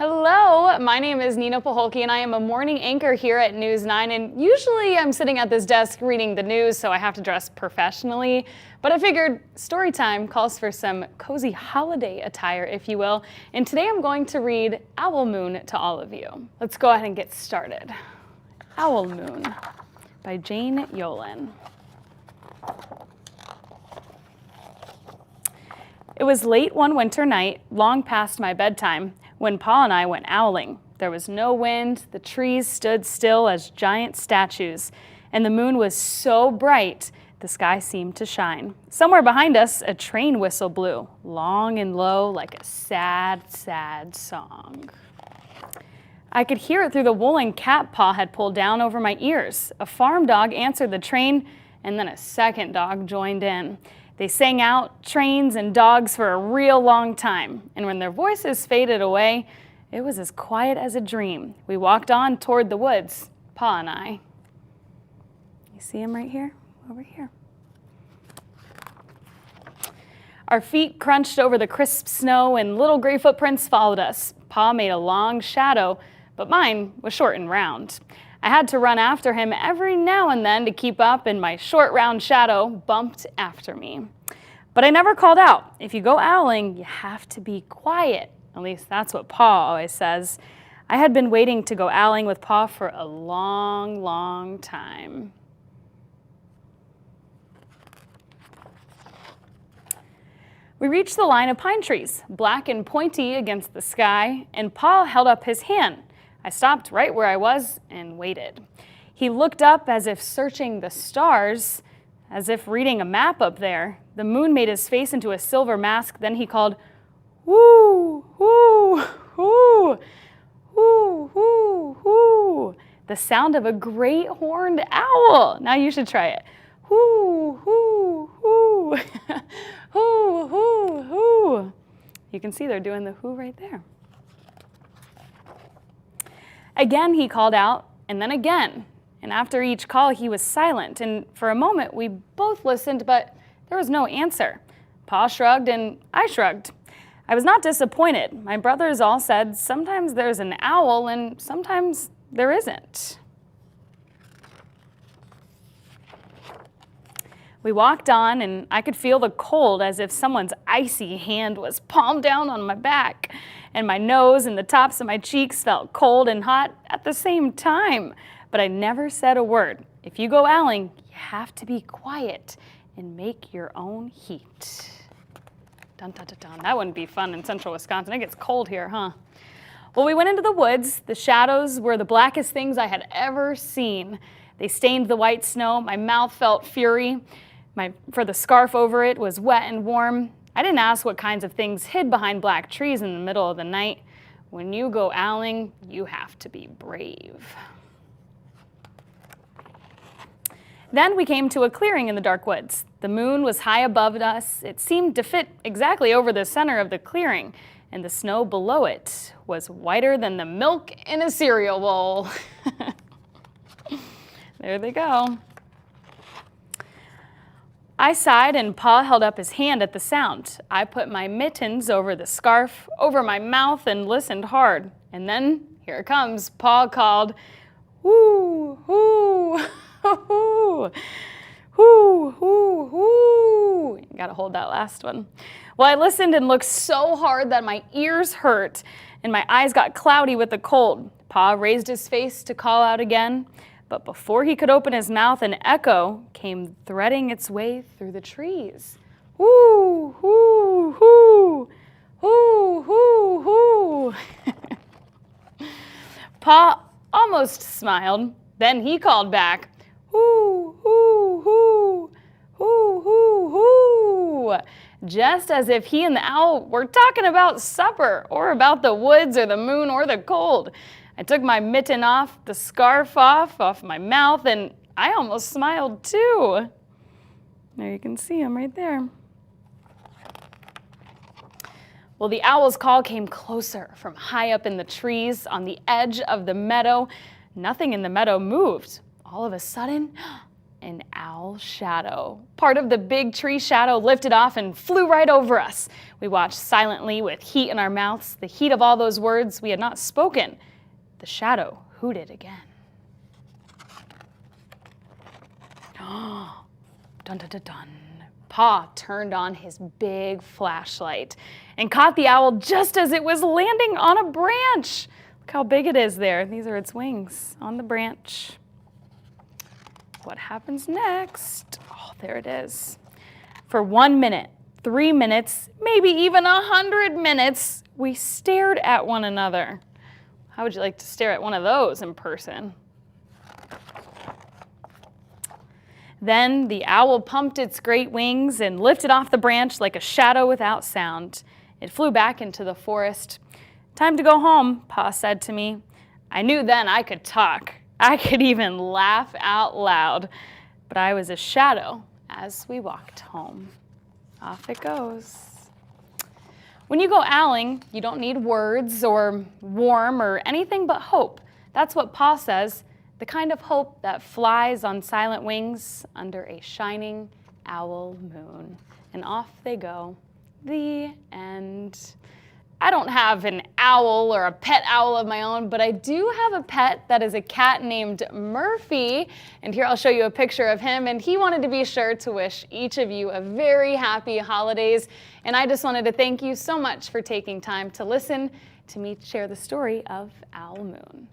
Hello, my name is Nina Paholke and I am a morning anchor here at News 9, and usually I'm sitting at this desk reading the news, so I have to dress professionally, but I figured story time calls for some cozy holiday attire, if you will, and today I'm going to read Owl Moon to all of you. Let's go ahead and get started. Owl Moon by Jane Yolen. It was late one winter night, long past my bedtime, when Pa and I went owling. There was no wind, the trees stood still as giant statues, and the moon was so bright the sky seemed to shine. Somewhere behind us, a train whistle blew, long and low like a sad, sad song. I could hear it through the woolen cap Pa had pulled down over my ears. A farm dog answered the train, and then a second dog joined in. They sang out trains and dogs for a real long time, and when their voices faded away, it was as quiet as a dream. We walked on toward the woods, Pa and I. You see him right here? Over here. Our feet crunched over the crisp snow, and little gray footprints followed us. Pa made a long shadow, but mine was short and round. I had to run after him every now and then to keep up, and my short, round shadow bumped after me. But I never called out. If you go owling, you have to be quiet. At least that's what Pa always says. I had been waiting to go owling with Pa for a long, long time. We reached the line of pine trees, black and pointy against the sky, and Pa held up his hand. I stopped right where I was and waited. He looked up as if searching the stars, as if reading a map up there. The moon made his face into a silver mask. Then he called, "Woo, woo, woo, woo, woo, woo." The sound of a great horned owl. Now you should try it. Woo, woo, woo, woo, woo, woo. You can see they're doing the who right there. Again he called out, and then again. And after each call, he was silent. And for a moment, we both listened, but there was no answer. Pa shrugged, and I shrugged. I was not disappointed. My brothers all said, sometimes there's an owl, and sometimes there isn't. We walked on, and I could feel the cold as if someone's icy hand was palmed down on my back, and my nose and the tops of my cheeks felt cold and hot at the same time. But I never said a word. If you go owling, you have to be quiet and make your own heat. Dun, dun, dun, dun. That wouldn't be fun in central Wisconsin. It gets cold here, huh? Well, we went into the woods. The shadows were the blackest things I had ever seen. They stained the white snow. My mouth felt fury. For the scarf over it was wet and warm. I didn't ask what kinds of things hid behind black trees in the middle of the night. When you go owling, you have to be brave. Then we came to a clearing in the dark woods. The moon was high above us. It seemed to fit exactly over the center of the clearing, and the snow below it was whiter than the milk in a cereal bowl. There they go. I sighed, and Pa held up his hand at the sound. I put my mittens over the scarf, over my mouth, and listened hard. And then, here it comes, Pa called, "Woo, woo, woo, woo, woo, woo." You gotta hold that last one. Well, I listened and looked so hard that my ears hurt, and my eyes got cloudy with the cold. Pa raised his face to call out again. But before he could open his mouth, an echo came threading its way through the trees. Whoo, whoo, whoo, whoo, whoo, whoo. Pa almost smiled. Then he called back, "Whoo, whoo, whoo, whoo, whoo, whoo," just as if he and the owl were talking about supper or about the woods or the moon or the cold. I took my mitten off, the scarf off my mouth, and I almost smiled too. There you can see him right there. Well, the owl's call came closer from high up in the trees on the edge of the meadow. Nothing in the meadow moved. All of a sudden, an owl shadow. Part of the big tree shadow lifted off and flew right over us. We watched silently with heat in our mouths, the heat of all those words we had not spoken. The shadow hooted again. Dun dun dun dun. Pa turned on his big flashlight and caught the owl just as it was landing on a branch. Look how big it is there. These are its wings on the branch. What happens next? Oh, there it is. For 1 minute, 3 minutes, maybe even 100 minutes, we stared at one another. How would you like to stare at one of those in person? Then the owl pumped its great wings and lifted off the branch like a shadow without sound. It flew back into the forest. "Time to go home," Pa said to me. I knew then I could talk. I could even laugh out loud. But I was a shadow as we walked home. Off it goes. When you go owling, you don't need words or warm or anything but hope. That's what Pa says. The kind of hope that flies on silent wings under a shining owl moon. And off they go. The end. I don't have an owl or a pet owl of my own, but I do have a pet that is a cat named Murphy. And here I'll show you a picture of him. And he wanted to be sure to wish each of you a very happy holidays. And I just wanted to thank you so much for taking time to listen to me share the story of Owl Moon.